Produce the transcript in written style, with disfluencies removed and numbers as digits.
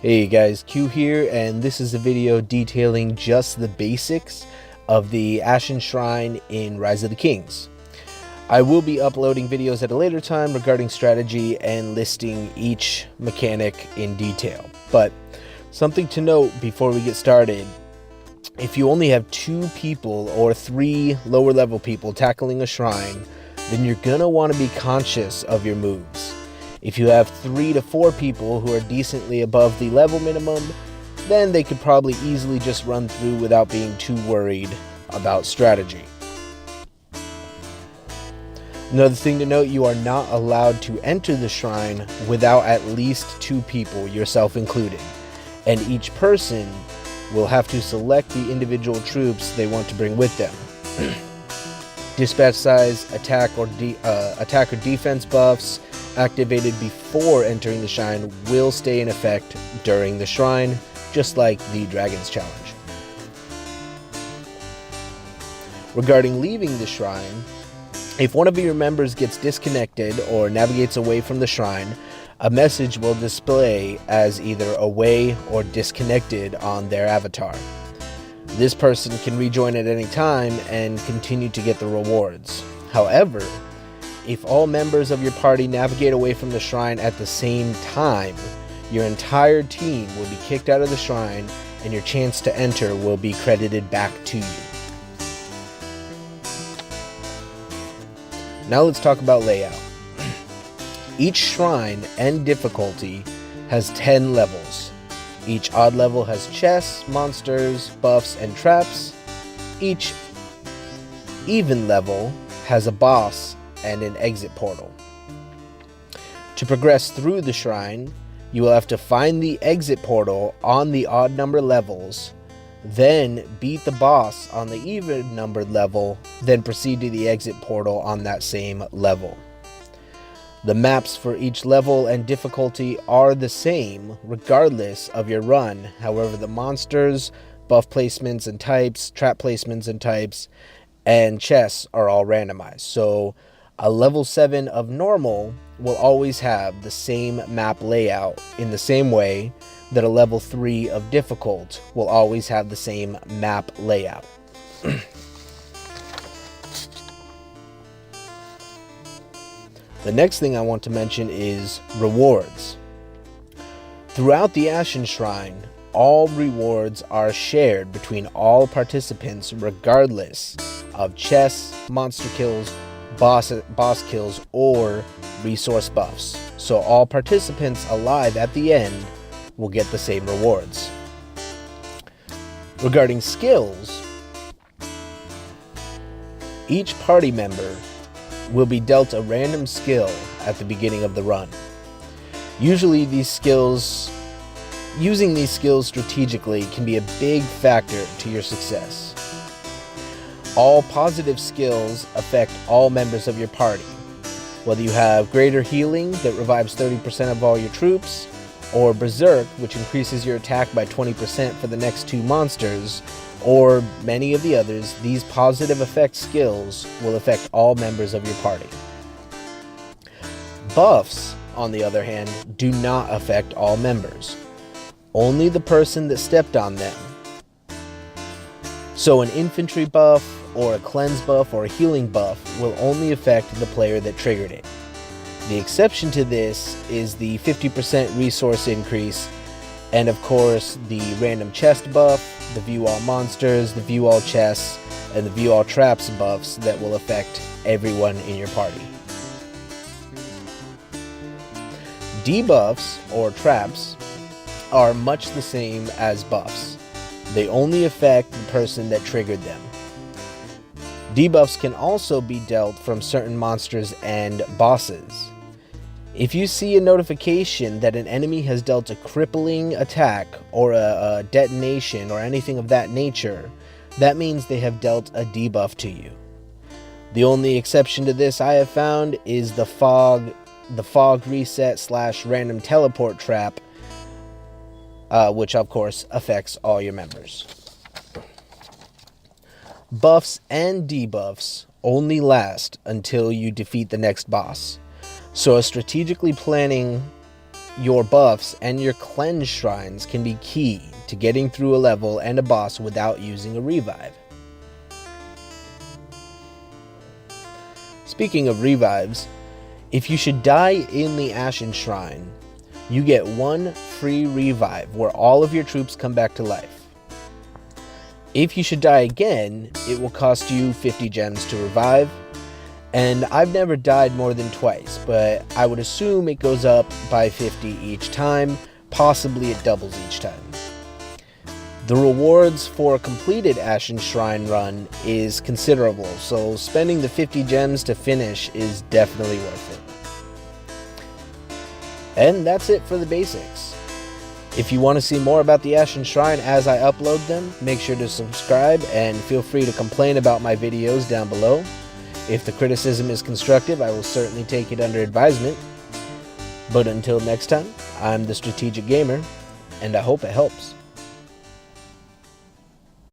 Hey guys, Q here, and this is a video detailing just the basics of the Ashen Shrine in Rise of the Kings. I will be uploading videos at a later time regarding strategy and listing each mechanic in detail. But something to note before we get started: if you only have 2 people or 3 lower level people tackling a shrine, then you're gonna want to be conscious of your moves. If you have 3 to 4 people who are decently above the level minimum, then they could probably easily just run through without being too worried about strategy. Another thing to note, you are not allowed to enter the shrine without at least 2 people, yourself included, and each person will have to select the individual troops they want to bring with them. Dispatch size, attack or defense buffs activated before entering the shrine will stay in effect during the shrine, just like the Dragon's Challenge. Regarding leaving the shrine, if one of your members gets disconnected or navigates away from the shrine, a message will display as either away or disconnected on their avatar. This person can rejoin at any time and continue to get the rewards. However, if all members of your party navigate away from the shrine at the same time, your entire team will be kicked out of the shrine and your chance to enter will be credited back to you. Now let's talk about layout. Each shrine and difficulty has 10 levels. Each odd level has chests, monsters, buffs, and traps. Each even level has a boss and an exit portal. To progress through the shrine, you will have to find the exit portal on the odd number levels, then beat the boss on the even numbered level, then proceed to the exit portal on that same level. The maps for each level and difficulty are the same regardless of your run. However, the monsters, buff placements and types, trap placements and types, and chests are all randomized. So a level 7 of normal will always have the same map layout in the same way that a level 3 of difficult will always have the same map layout. The next thing I want to mention is rewards. Throughout the Ashen Shrine, all rewards are shared between all participants regardless of chests, monster kills, boss kills, or resource buffs. So all participants alive at the end will get the same rewards. Regarding skills, each party member will be dealt a random skill at the beginning of the run. Usually using these skills strategically can be a big factor to your success. All positive skills affect all members of your party. Whether you have greater healing that revives 30% of all your troops, or Berserk, which increases your attack by 20% for the next 2 monsters, or many of the others, these positive effect skills will affect all members of your party. Buffs, on the other hand, do not affect all members. Only the person that stepped on them. So an infantry buff, or a cleanse buff, or a healing buff will only affect the player that triggered it. The exception to this is the 50% resource increase, and of course the random chest buff, the view all monsters, the view all chests, and the view all traps buffs that will affect everyone in your party. Debuffs, or traps, are much the same as buffs. They only affect the person that triggered them. Debuffs can also be dealt from certain monsters and bosses. If you see a notification that an enemy has dealt a crippling attack or a detonation or anything of that nature, that means they have dealt a debuff to you. The only exception to this I have found is the fog reset / random teleport trap, which of course affects all your members. Buffs and debuffs only last until you defeat the next boss. So a strategically planning your buffs and your cleanse shrines can be key to getting through a level and a boss without using a revive. Speaking of revives, if you should die in the Ashen Shrine, you get 1 free revive where all of your troops come back to life. If you should die again, it will cost you 50 gems to revive, and I've never died more than twice, but I would assume it goes up by 50 each time, possibly it doubles each time. The rewards for a completed Ashen Shrine run is considerable, so spending the 50 gems to finish is definitely worth it. And that's it for the basics. If you want to see more about the Ashen Shrine as I upload them, make sure to subscribe and feel free to complain about my videos down below. If the criticism is constructive, I will certainly take it under advisement. But until next time, I'm the Strategic Gamer, and I hope it helps.